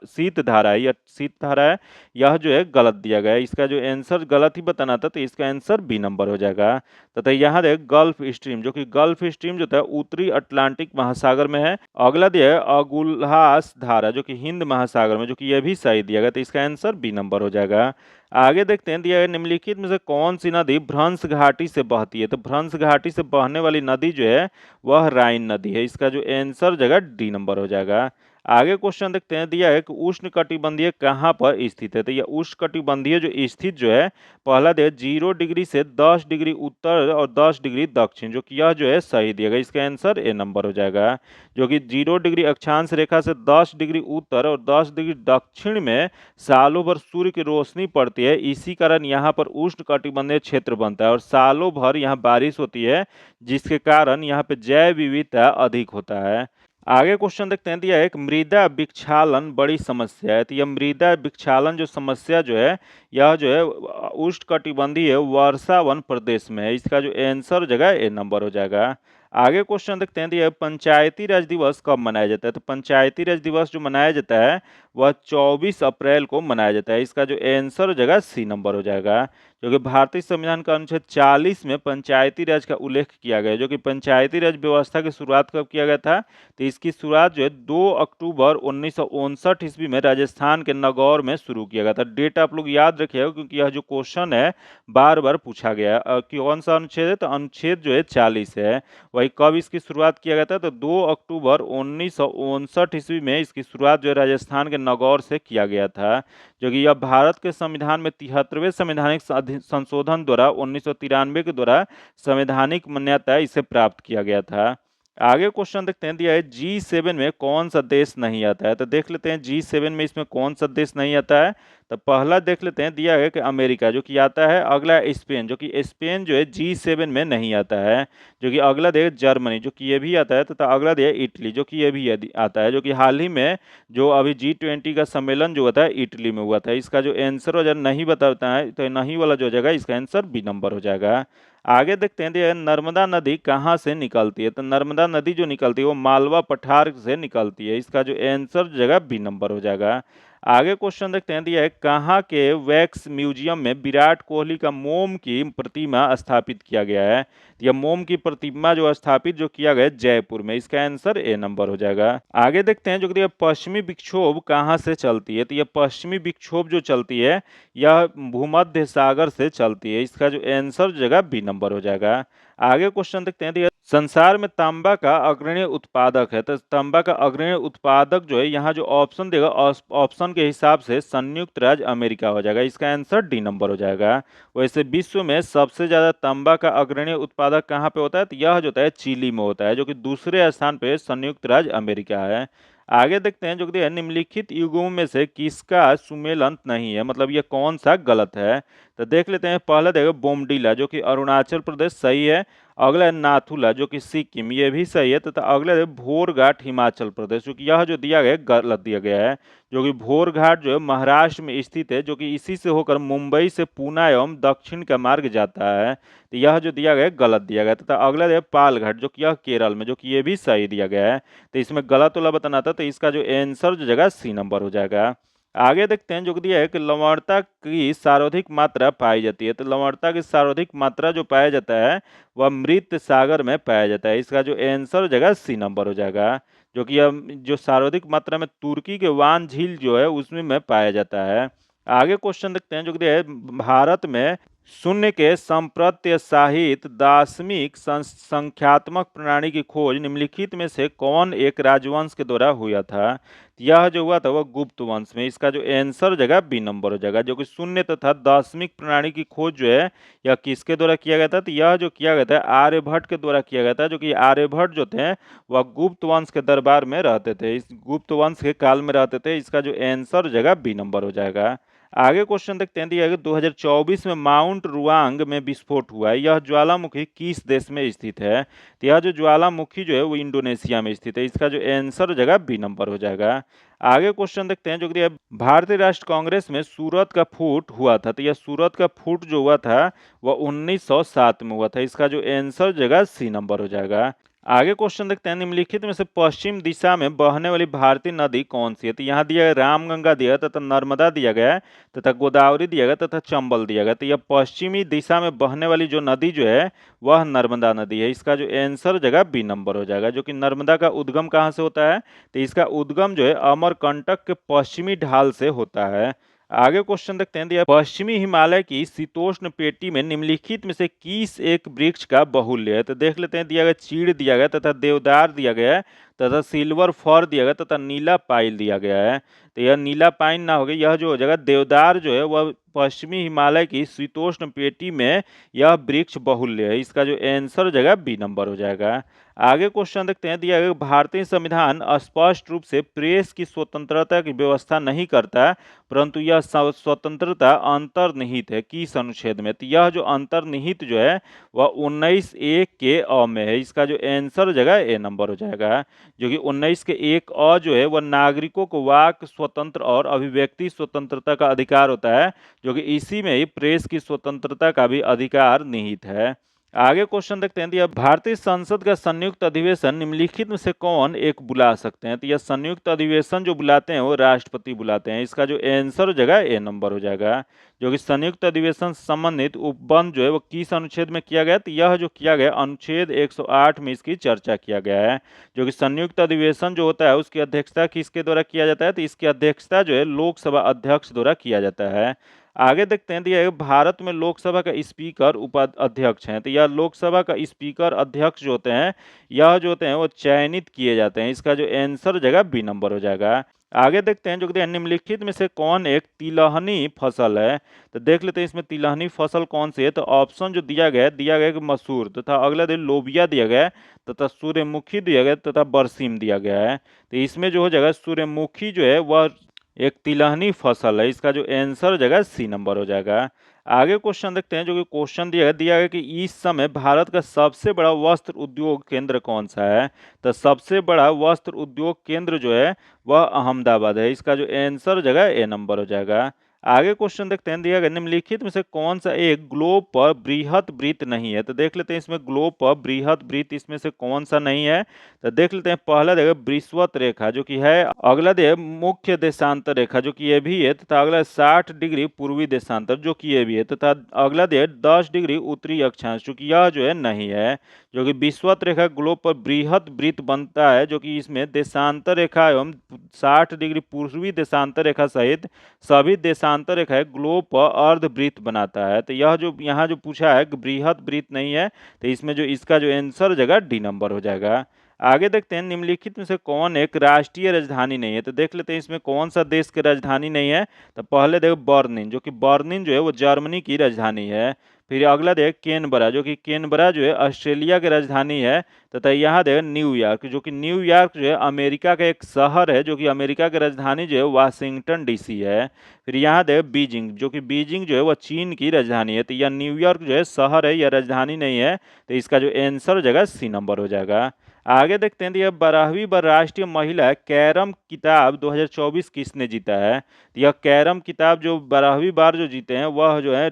शीत धारा है। यह शीत धारा है, यह जो है गलत दिया गया है। इसका जो आंसर गलत ही बताना था, तो इसका आंसर बी नंबर हो जाएगा। तथा यहाँ देख गल्फ स्ट्रीम, जो कि गल्फ स्ट्रीम जो था उत्तरी अटलांटिक महासागर में है। अगला दिया है अगुल्हास धारा, जो कि हिंद महासागर में, जो कि यह भी सही दिया गया, तो इसका आंसर बी नंबर हो जाएगा। आगे देखते हैं, दिया है निम्नलिखित में से कौन सी नदी भ्रंश घाटी से बहती है। तो भ्रंश घाटी से बहने वाली नदी जो है वह राइन नदी है। इसका जो आंसर जगह डी नंबर हो जाएगा। आगे क्वेश्चन देखते हैं, दिया है कि उष्णकटिबंधीय कहाँ पर स्थित है। तो यह उष्णकटिबंधीय जो स्थित जो है, पहला दिया 0 डिग्री से 10 डिग्री उत्तर और 10 डिग्री दक्षिण, जो कि यह जो है सही दिया गया। इसका आंसर ए नंबर हो जाएगा, जो कि 0 डिग्री अक्षांश रेखा से 10 डिग्री उत्तर और 10 डिग्री दक्षिण में सालों भर सूर्य की रोशनी पड़ती है। इसी कारण यहाँ पर उष्णकटिबंधीय क्षेत्र बनता है और सालों भर यहाँ बारिश होती है, जिसके कारण यहाँ पे जैव विविधता अधिक होता है। आगे क्वेश्चन देखते हैं, दिया है एक मृदा विक्षालन बड़ी समस्या है। तो यह मृदा विक्षालन जो समस्या जो है, यह जो है उष्णकटिबंधीय वर्षा वन प्रदेश में है। इसका जो आंसर जगह ए नंबर हो जाएगा। आगे क्वेश्चन देखते हैं, दिया है पंचायती राज दिवस कब मनाया जाता है। तो पंचायती राज दिवस जो मनाया जाता है वह 24 अप्रैल को मनाया जाता है। इसका जो आंसर जगह सी नंबर हो जाएगा, जो कि भारतीय संविधान का अनुच्छेद 40 में पंचायती राज का उल्लेख किया गया है। जो कि पंचायती राज व्यवस्था की शुरुआत कब किया गया था, तो इसकी शुरुआत जो है 2 अक्टूबर 1959 ईस्वी में राजस्थान के नागौर में शुरू किया गया था। डेट आप लोग याद रखिएगा, क्योंकि यह जो क्वेश्चन है बार बार पूछा गया है। कौन सा अनुच्छेद है, तो अनुच्छेद जो है 40 है। वही कब इसकी शुरुआत किया गया था, तो 2 अक्टूबर 1959 ईस्वी में इसकी शुरुआत जो है राजस्थान के नागौर से किया गया था। जो कि यह भारत के संविधान में 73वें संवैधानिक संशोधन द्वारा 1993 के द्वारा संवैधानिक मान्यता इसे प्राप्त किया गया था। आगे क्वेश्चन देखते हैं, दिया है G7 में कौन सा देश नहीं आता है। तो देख लेते हैं G7 में इसमें कौन सा देश नहीं आता है। तो पहला देख लेते हैं, दिया है कि अमेरिका जो कि आता है। अगला है स्पेन, जो कि स्पेन जो है G7 में नहीं आता है। जो कि अगला देख जर्मनी, जो कि ये भी आता है। तथा अगला देख इटली, जो कि ये भी आता है। जो कि हाल ही में जो अभी G20 का सम्मेलन जो हुआ था इटली में हुआ था। इसका जो आंसर हो जाए नहीं बताता है, तो नहीं वाला जो हो जाएगा इसका आंसर बी नंबर हो जाएगा। आगे देखते हैं, नर्मदा नदी कहाँ से निकलती है। तो नर्मदा नदी जो निकलती है वो मालवा पठार से निकलती है। इसका जो आंसर जगह बी नंबर हो जाएगा। आगे क्वेश्चन देखते हैं, दिया है कहाँ के वैक्स म्यूजियम में विराट कोहली का मोम की प्रतिमा स्थापित किया गया है। तो यह मोम की प्रतिमा जो स्थापित जो किया गया है जयपुर में। इसका आंसर ए नंबर हो जाएगा। आगे देखते हैं, जो कि पश्चिमी विक्षोभ कहाँ से चलती है। तो यह पश्चिमी विक्षोभ जो चलती है यह भूमध्य सागर से चलती है। इसका जो आंसर जगह बी नंबर हो जाएगा। आगे क्वेश्चन देखते हैं, संसार में तांबा का अग्रणी उत्पादक है। तो तांबा का अग्रणी उत्पादक जो है, यहाँ जो ऑप्शन देगा ऑप्शन के हिसाब से संयुक्त राज्य अमेरिका हो जाएगा। इसका आंसर डी नंबर हो जाएगा। वैसे विश्व में सबसे ज्यादा तांबा का अग्रणी उत्पादक कहाँ पे होता है, तो यह जो होता है चिली में होता है। जो कि दूसरे स्थान पे संयुक्त राज्य अमेरिका है। आगे देखते हैं, जो कि निम्नलिखित युगों में से किसका सुमेलन नहीं है, मतलब ये कौन सा गलत है। तो देख लेते हैं, पहला देखो बोमडीला जो कि अरुणाचल प्रदेश सही है। अगला है नाथुला जो कि सिक्किम, ये भी सही है। तथा अगला है भोरघाट हिमाचल प्रदेश, जो कि यह जो दिया गया है गलत दिया गया है। जो कि भोरघाट जो है महाराष्ट्र में स्थित है, जो कि इसी से होकर मुंबई से पूना एवं दक्षिण का मार्ग जाता है। तो यह जो दिया गया है गलत दिया गया है। तथा अगला है पालघाट जो कि यह केरल में, जो कि ये भी सही दिया गया है। तो इसमें गलत वाला बताना था, तो इसका जो आंसर जो जगह सी नंबर हो जाएगा। आगे देखते हैं, जो दिया है कि लवणता की सर्वाधिक मात्रा पाई जाती है। तो लवणता की सर्वाधिक मात्रा जो पाया जाता है वह मृत सागर में पाया जाता है। इसका जो आंसर हो जाएगा सी नंबर हो जाएगा। जो कि जो सर्वाधिक मात्रा में तुर्की के वान झील जो है उसमें में पाया जाता है। आगे क्वेश्चन देखते हैं, जो दिया है भारत में शून्य के संप्रत्याशित दार्शनिक संख्यात्मक प्रणाली की खोज निम्नलिखित में से कौन एक राजवंश के द्वारा हुआ था। यह जो हुआ था वह गुप्त वंश में। इसका जो आंसर जगह बी नंबर हो जाएगा। जो कि शून्य तथा दार्शनिक प्रणाली की खोज जो है यह किसके द्वारा किया गया था, तो यह जो किया गया था आर्यभट्ट के द्वारा किया गया था। जो कि आर्यभट्ट जो थे वह गुप्त वंश के दरबार में रहते थे, इस गुप्त वंश के काल में रहते थे। इसका जो आंसर जगह बी नंबर हो जाएगा। आगे क्वेश्चन देखते हैं, दिया है 2024 में माउंट रुआंग में विस्फोट हुआ है। यह ज्वालामुखी किस देश में स्थित है। तो यह जो ज्वालामुखी जो है वो इंडोनेशिया में स्थित है। इसका जो आंसर जगह बी नंबर हो जाएगा। आगे क्वेश्चन देखते हैं, जो कि भारतीय राष्ट्र कांग्रेस में सूरत का फूट हुआ था। तो यह सूरत का फूट जो हुआ था वह 1907 में हुआ था। इसका जो आंसर जगह सी नंबर हो जाएगा। आगे क्वेश्चन देखते हैं, निम्नलिखित में से पश्चिम दिशा में बहने वाली भारतीय नदी कौन सी है। तो यहाँ दिया गया रामगंगा दिया गया तथा नर्मदा दिया गया है तथा गोदावरी दिया गया तथा चंबल दिया गया। तो यह पश्चिमी दिशा में बहने वाली जो नदी जो है वह नर्मदा नदी है। इसका जो आंसर जगह बी नंबर हो जाएगा। जो कि नर्मदा का उद्गम कहाँ से होता है, तो इसका उद्गम जो है अमरकंटक के पश्चिमी ढाल से होता है। आगे क्वेश्चन देखते हैं, दिया पश्चिमी हिमालय की शीतोष्ण पेटी में निम्नलिखित में से किस एक वृक्ष का बहुल्य है। तो देख लेते हैं, दिया गया चीड़ दिया गया तथा देवदार दिया गया है तथा सिल्वर फर दिया गया तथा नीला पाइल दिया गया है। तो यह नीला पाइन ना हो गया, यह जो हो जाएगा देवदार जो है वह पश्चिमी हिमालय की शीतोष्ण पेटी में यह वृक्ष बहुल्य है। इसका जो आंसर हो जाएगा बी नंबर हो जाएगा। आगे क्वेश्चन देखते हैं, दिया गया भारतीय संविधान स्पष्ट रूप से प्रेस की स्वतंत्रता की व्यवस्था नहीं करता, परंतु यह स्वतंत्रता अंतर्निहित है किस अनुच्छेद में। तो यह जो अंतर्निहित जो है वह 19(1) के अ में है। इसका जो आंसर हो जाएगा ए नंबर हो जाएगा, जो कि 19 के 1 अ जो है वह नागरिकों को वाक स्वतंत्र और अभिव्यक्ति स्वतंत्रता का अधिकार होता है, जो कि इसी में ही प्रेस की स्वतंत्रता का भी अधिकार निहित है। आगे क्वेश्चन देखते हैं, दिया भारतीय संसद का संयुक्त अधिवेशन निम्नलिखित में से कौन एक बुला सकते हैं। तो यह संयुक्त अधिवेशन जो बुलाते हैं वो राष्ट्रपति बुलाते हैं। इसका जो आंसर हो जाएगा ए नंबर हो जाएगा, जो कि संयुक्त अधिवेशन से संबंधित उपबंध जो है वो किस अनुच्छेद में किया गया। तो यह जो किया गया अनुच्छेद 108 में इसकी चर्चा किया गया है, जो कि संयुक्त अधिवेशन जो होता है उसकी अध्यक्षता किसके द्वारा किया जाता है। तो इसकी अध्यक्षता जो है लोकसभा अध्यक्ष द्वारा किया जाता है। आगे देखते हैं, दिया भारत में लोकसभा का स्पीकर उपाध्यक्ष हैं। तो यह लोकसभा का स्पीकर अध्यक्ष जो होते हैं यह जो होते हैं वो चयनित किए जाते हैं। इसका जो आंसर हो जाएगा बी नंबर हो जाएगा। आगे देखते हैं, जो कहते हैं निम्नलिखित में से कौन एक तिलहनी फसल है। तो देख लेते हैं इसमें तिलहनी फसल कौन सी है। तो ऑप्शन जो दिया गया कि मसूर तथा अगला दिन लोबिया दिया गया है तथा सूर्यमुखी दिया गया तथा बरसीम दिया गया है। तो इसमें जो हो जाएगा सूर्यमुखी जो है वह एक तिलहनी फसल है। इसका जो आंसर हो जाएगा सी नंबर हो जाएगा। आगे क्वेश्चन देखते हैं, जो कि क्वेश्चन दिया गया कि इस समय भारत का सबसे बड़ा वस्त्र उद्योग केंद्र कौन सा है। तो सबसे बड़ा वस्त्र उद्योग केंद्र जो है वह अहमदाबाद है। इसका जो आंसर हो जाएगा ए नंबर हो जाएगा। आगे क्वेश्चन देखते हैं, दिया गया निम्नलिखित में से कौन सा एक ग्लोब पर बृहत वृत्त नहीं है। तो देख लेते हैं इसमें ग्लोब पर बृहत वृत्त इसमें से कौन सा नहीं है। तो देख लेते हैं, पहला देखा बृहस्पत रेखा जो कि है, अगला देख मुख्य देशांतर रेखा जो कि ये भी है, तथा अगला 60 डिग्री पूर्वी देशांतर जो कि ये भी है, तथा अगला देख 10 डिग्री उत्तरी अक्षांश जो कि यह जो है नहीं है। जो कि विषुवत रेखा ग्लोब पर बृहत वृत्त बनता है, जो कि इसमें देशांतर रेखा एवं 60 डिग्री पूर्वी देशांतर रेखा सहित सभी देशांतर रेखाएं ग्लोब पर अर्धवृत्त बनाता है। तो यह जो यहाँ जो पूछा है कि बृहत वृत्त नहीं है, तो इसमें जो इसका जो आंसर हो जाएगा डी नंबर हो जाएगा। आगे देखते हैं, निम्नलिखित में से कौन एक राष्ट्रीय राजधानी नहीं है। तो देख लेते हैं इसमें कौन सा देश की राजधानी नहीं है। तो पहले देखो बर्लिन, जो कि बर्लिन जो है वो जर्मनी की राजधानी है। फिर अगला देख कैनबरा, जो कि कैनबरा जो है ऑस्ट्रेलिया की राजधानी है। तथा यहाँ देख न्यूयॉर्क, जो कि न्यूयॉर्क जो है अमेरिका का एक शहर है, जो कि अमेरिका की राजधानी जो है वाशिंगटन डीसी है। फिर यहाँ देख बीजिंग, जो कि बीजिंग जो है वह चीन की राजधानी है। तो यह न्यूयॉर्क जो है शहर है, यह राजधानी नहीं है। तो इसका जो आंसर हो जाएगा सी नंबर हो जाएगा। आगे देखते हैं, यह 12वीं बार राष्ट्रीय महिला कैरम किताब 2024 किसने जीता है। तो यह कैरम किताब जो 12वीं बार जो जीते हैं वह जो है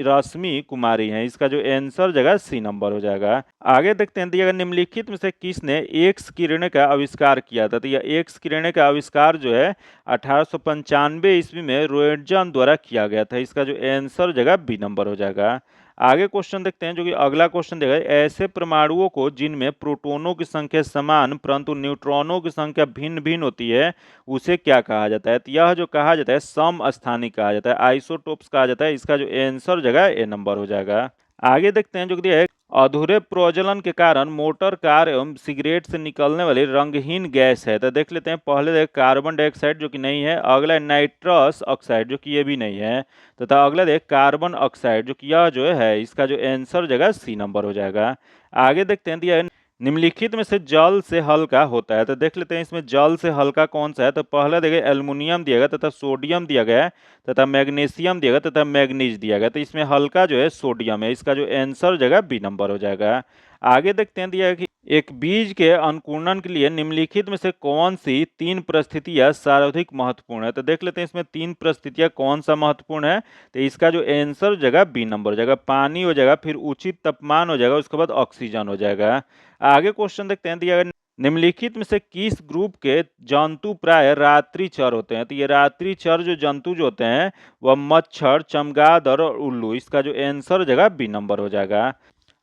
रश्मि कुमारी हैं। इसका जो आंसर जगह सी नंबर हो जाएगा। आगे देखते हैं, दिया निम्नलिखित में से किसने एक्स किरण का आविष्कार किया था। तो यह एक्स किरण का आविष्कार जो है 1895 ईस्वी में रोएंटजन द्वारा किया गया था। इसका जो आंसर जगह बी नंबर हो जाएगा। आगे क्वेश्चन देखते हैं, जो कि अगला क्वेश्चन देगा, ऐसे परमाणुओं को जिनमें प्रोटॉनों की संख्या समान परंतु न्यूट्रॉनों की संख्या भिन्न भिन्न होती है उसे क्या कहा जाता है। तो यह जो कहा जाता है समस्थानिक कहा जाता है, आइसोटोप्स कहा जाता है। इसका जो आंसर जगह ए नंबर हो जाएगा। आगे देखते हैं, जो दिया है अधूरे प्रज्वलन के कारण मोटर कार एवं सिगरेट से निकलने वाली रंगहीन गैस है। तो देख लेते हैं, पहले देख कार्बन डाइऑक्साइड जो कि नहीं है, अगला है नाइट्रस ऑक्साइड जो कि ये भी नहीं है, तथा अगला देख कार्बन ऑक्साइड जो कि यह जो है इसका जो आंसर जगह सी नंबर हो जाएगा। आगे देखते हैं, दिया है निम्नलिखित में से जल से हल्का होता है। तो देख लेते हैं इसमें जल से हल्का कौन सा है। तो पहला देखिए एल्युमिनियम दिया गया तथा सोडियम दिया गया है तथा मैग्नीशियम दिया गया तथा मैग्नीज दिया गया। तो इसमें हल्का जो है सोडियम है। इसका जो आंसर जगह बी नंबर हो जाएगा। आगे देखते हैं, दिया है कि एक बीज के अंकुरण के लिए निम्नलिखित में से कौन सी 3 परिस्थितियां सर्वाधिक महत्वपूर्ण है। तो देख लेते हैं इसमें 3 परिस्थितियां कौन सा महत्वपूर्ण है। तो इसका जो आंसर जगह बी नंबर हो जाएगा, पानी हो जाएगा, फिर उचित तापमान हो जाएगा, उसके बाद ऑक्सीजन हो जाएगा। आगे क्वेश्चन देखते हैं, दिया निम्नलिखित में से किस ग्रुप के जंतु प्राय रात्रिचर होते हैं। तो ये रात्रिचर जो जंतु जो होते हैं वह मच्छर, चमगादड़ और उल्लू। इसका जो आंसर जगह बी नंबर हो जाएगा।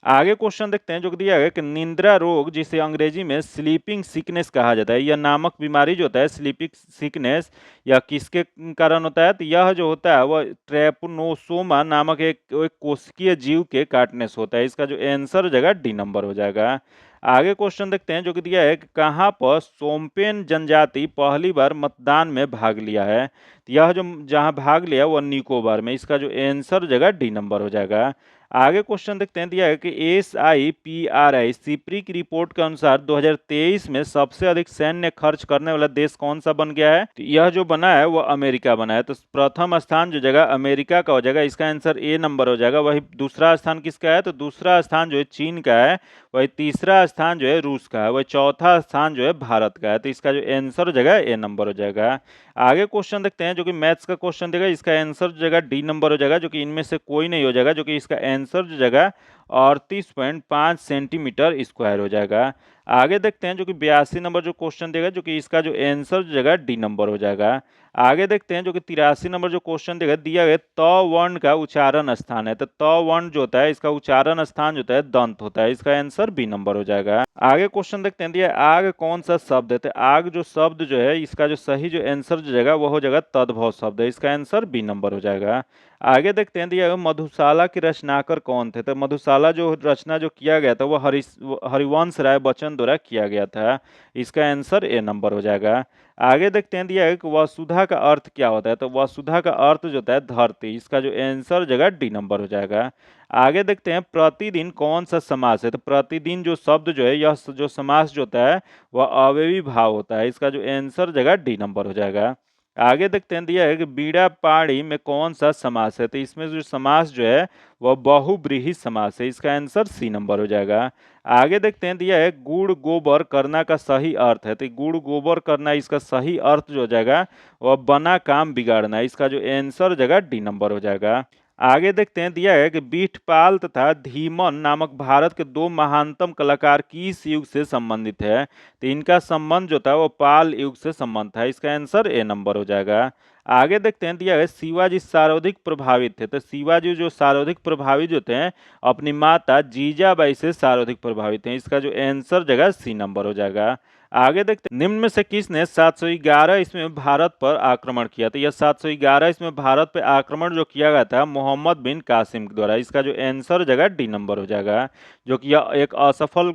आगे क्वेश्चन देखते हैं, जो दिया गया कि निद्रा रोग जिसे अंग्रेजी में स्लीपिंग सिकनेस कहा जाता है, यह नामक बीमारी जो होता है स्लीपिंग सिकनेस यह किसके कारण होता है। तो यह जो होता है वह ट्रैपनोसोमा नामक एक कोशिकीय जीव के काटने से होता है। इसका जो आंसर जगह डी नंबर हो जाएगा। आगे क्वेश्चन देखते हैं जो कि दिया है कि कहाँ पर सोम्पेन जनजाति पहली बार मतदान में भाग लिया है। तो यह जो जहाँ भाग लिया वह निकोबार में। इसका जो आंसर जगह डी नंबर हो जाएगा। आगे क्वेश्चन देखते हैं, दिया है कि SIPRI सिप्री की रिपोर्ट के अनुसार 2023 में सबसे अधिक सैन्य खर्च करने वाला देश कौन सा बन गया है। तो यह जो बना है वह अमेरिका बना है। तो प्रथम स्थान जो जगह अमेरिका का हो जाएगा, इसका आंसर ए नंबर हो जाएगा। वही दूसरा स्थान किसका है, तो दूसरा स्थान जो है चीन का है। वही तीसरा स्थान जो है रूस का है। वही चौथा स्थान जो है भारत का है। तो इसका जो आंसर हो जाएगा ए नंबर हो जाएगा। आगे क्वेश्चन देखते हैं जो कि मैथ्स का क्वेश्चन देगा, इसका आंसर जो जगह डी नंबर हो जाएगा, जो कि इनमें से कोई नहीं हो जाएगा, जो कि इसका आंसर जो जगह 38.5 सेंटीमीटर स्क्वायर हो जाएगा। आगे देखते हैं जो कि 82 नंबर जो क्वेश्चन देगा, जो कि इसका जो आंसर जो जगह डी नंबर हो जाएगा। आगे देखते हैं जो कि 83 नंबर जो क्वेश्चन देगा, दिया गया त वर्ण का उच्चारण स्थान है। तो त वर्ण जो होता है इसका उच्चारण स्थान जो होता है दंत होता है। इसका आंसर बी नंबर हो जाएगा। आगे क्वेश्चन देखते हैं, दिया आग कौन सा शब्द है। तो आग जो शब्द जो है इसका जो सही जो आंसर जो जाएगा वो हो जाएगा तद्भव शब्द है। इसका आंसर बी नंबर हो जाएगा। आगे देखते हैं, दिया मधुशाला के रचनाकर कौन थे। तो मधुशाला जो रचना जो किया गया था वो हरिवंश राय बच्चन द्वारा किया गया था। इसका आंसर ए नंबर हो जाएगा। आगे देखते हैं, दिया है कि वसुधा का अर्थ क्या होता है। तो वसुधा का अर्थ जो होता है धरती। इसका जो आंसर जगह डी नंबर हो जाएगा। आगे देखते हैं, प्रतिदिन कौन सा समास है। तो प्रतिदिन जो शब्द जो है यह जो समास जो होता है वह अव्ययी भाव होता है। इसका जो आंसर जगह डी नंबर हो जाएगा। आगे देखते हैं, दिया है कि बीड़ा पाड़ी में कौन सा समास है। तो इसमें जो समास जो है वह बहुब्रीहि समास है। इसका आंसर सी नंबर हो जाएगा। आगे देखते हैं, दिया है गुड़ गोबर करना का सही अर्थ है। तो गुड़ गोबर करना इसका सही अर्थ जो हो जाएगा वह बना काम बिगाड़ना है। इसका जो आंसर जगह डी नंबर हो जाएगा। आगे देखते हैं, दिया है कि बीठपाल तथा धीमन नामक भारत के दो महानतम कलाकार किस युग से संबंधित है। तो इनका संबंध जो था वो पाल युग से संबंध था। इसका आंसर ए नंबर हो जाएगा। आगे देखते हैं, दिया है शिवाजी सर्वाधिक प्रभावित थे। तो शिवाजी जो सर्वाधिक प्रभावित जो थे अपनी माता जीजाबाई से सर्वाधिक प्रभावित हैं। इसका जो आंसर जगह सी नंबर हो जाएगा। आगे देखते हैं, निम्न में से किसने 711 इसमें भारत पर आक्रमण किया। तो यह 711 इसमें भारत पर आक्रमण जो किया गया था मोहम्मद बिन कासिम के द्वारा। इसका जो आंसर जगह डी नंबर हो जाएगा। जो कि यह एक असफल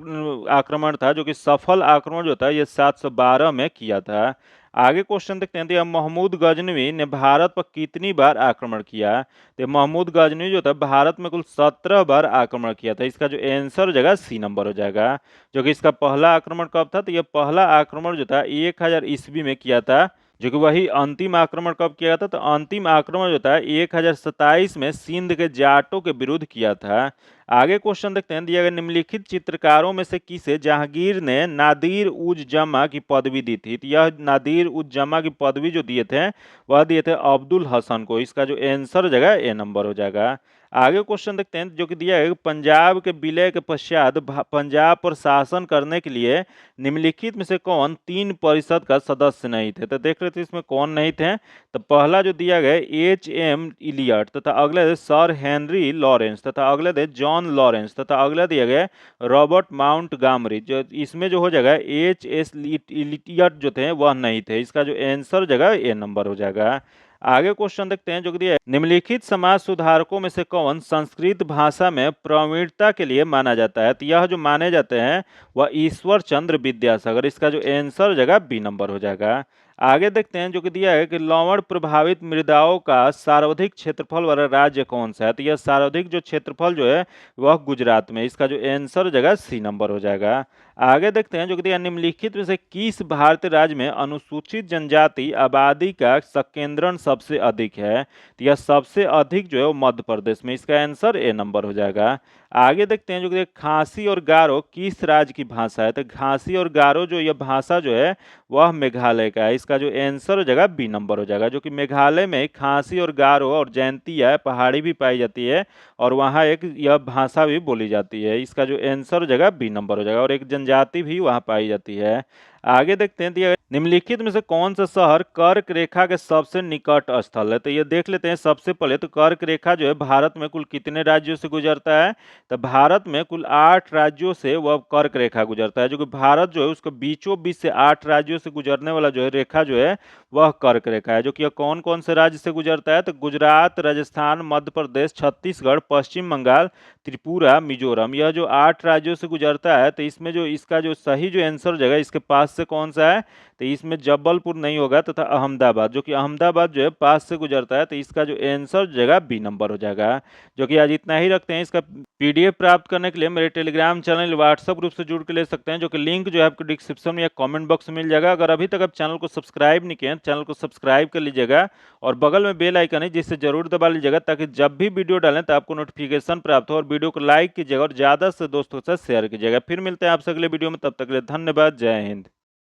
आक्रमण था, जो कि सफल आक्रमण जो था यह 712 में किया था। आगे क्वेश्चन देखते हैं, तो महमूद गजनवी ने भारत पर कितनी बार आक्रमण किया। तो महमूद गजनवी जो था भारत में कुल 17 बार आक्रमण किया था। इसका जो आंसर जगह सी नंबर हो जाएगा। जो कि इसका पहला आक्रमण कब था, तो यह पहला आक्रमण जो था 1000 ईस्वी में किया था। जो कि वही अंतिम आक्रमण कब किया था, तो अंतिम आक्रमण जो था 1027 में सिंध के जाटों के विरुद्ध किया था। आगे क्वेश्चन देखते हैं, दिया गया निम्नलिखित चित्रकारों में से किसे जहांगीर ने नादिर उज जमा की पदवी दी थी। तो यह नादिर उज जमा की पदवी जो दिए थे वह दिए थे अब्दुल हसन को। इसका जो आंसर जगह ए नंबर हो जाएगा। आगे क्वेश्चन देखते हैं, जो कि दिया है पंजाब के विलय के पश्चात पंजाब पर शासन करने के लिए निम्नलिखित में से कौन 3 परिषद का सदस्य नहीं थे। तो देख रहे थे इसमें कौन नहीं थे। तो पहला जो दिया गया HM इलियट तथा अगले थे सर हेनरी लॉरेंस तथा अगले थे जॉन लॉरेंस तथा अगला दिया गया रॉबर्ट माउंटगॉमरी। जो इसमें जो हो जाएगा HS इलियट जो थे वह नहीं थे। इसका जो आंसर जगह ए नंबर हो जाएगा। आगे क्वेश्चन देखते हैं, जो कि दिया है निम्नलिखित समाज सुधारकों में से कौन संस्कृत भाषा में प्रवीणता के लिए माना जाता है। तो यह जो माने जाते हैं वह ईश्वर चंद्र विद्यासागर। इसका जो आंसर जगह बी नंबर हो जाएगा। आगे देखते हैं, जो कि दिया है कि लवण प्रभावित मृदाओं का सर्वाधिक क्षेत्रफल वाला राज्य कौन सा है। तो यह सर्वाधिक जो क्षेत्रफल जो है वह गुजरात में। इसका जो आंसर जगह सी नंबर हो जाएगा। आगे देखते हैं, जो कि दिया निम्नलिखित में से किस भारतीय राज्य में अनुसूचित जनजाति आबादी का संकेंद्रण सबसे अधिक है। तो यह सबसे अधिक जो है वो मध्य प्रदेश में। इसका आंसर ए नंबर हो जाएगा। आगे देखते हैं, जो कि खासी और गारो किस राज्य की भाषा है। तो खासी और गारो जो यह भाषा जो है वह मेघालय का है। इसका जो आंसर हो जाएगा बी नंबर हो जाएगा। जो कि मेघालय में खासी और गारो और जयंतिया पहाड़ी भी पाई जाती है और वहाँ एक यह भाषा भी बोली जाती है। इसका जो आंसर हो जाएगा बी नंबर हो जाएगा। और एक जनजाति भी वहाँ पाई जाती है। आगे देखते हैं, दिया निम्नलिखित में से कौन सा शहर कर्क रेखा के सबसे निकट स्थल है? तो ये देख लेते हैं। सबसे पहले तो कर्क रेखा जो है भारत में कुल कितने राज्यों से गुजरता है? तो भारत में कुल 8 राज्यों से वह कर्क रेखा गुजरता है, जो कि भारत जो है उसको बीचों बीच से 8 राज्यों से गुजरने वाला जो है रेखा जो है वह कर्क रेखा है। जो कि यह कौन कौन से राज्य से गुजरता है? तो गुजरात, राजस्थान, मध्य प्रदेश, छत्तीसगढ़, पश्चिम बंगाल, त्रिपुरा, मिजोरम, यह जो 8 राज्यों से गुजरता है। तो इसमें जो इसका जो सही जो आंसर जगह इसके पास से कौन सा है? तो इसमें जबलपुर नहीं होगा तथा अहमदाबाद, जो कि अहमदाबाद जो है पास से गुजरता है। तो इसका जो आंसर जगह बी नंबर हो जाएगा। जो कि आज इतना ही रखते हैं। इसका पीडीएफ प्राप्त करने के लिए मेरे टेलीग्राम चैनल, व्हाट्सएप ग्रुप से जुड़ के ले सकते हैं, जो कि लिंक जो है आपको डिस्क्रिप्शन में या कमेंट बॉक्स में मिल जाएगा। अगर अभी तक आप चैनल को सब्सक्राइब नहीं किए हैं, चैनल को सब्सक्राइब कर लीजिएगा और बगल में बेल आइकन है जिससे जरूर दबा लीजिएगा, ताकि जब भी वीडियो डालें तो आपको नोटिफिकेशन प्राप्त हो। और वीडियो को लाइक कीजिएगा और ज़्यादा से दोस्तों के साथ शेयर कीजिएगा। फिर मिलते हैं आपसे अगले वीडियो में, तब तक के लिए धन्यवाद। जय हिंद।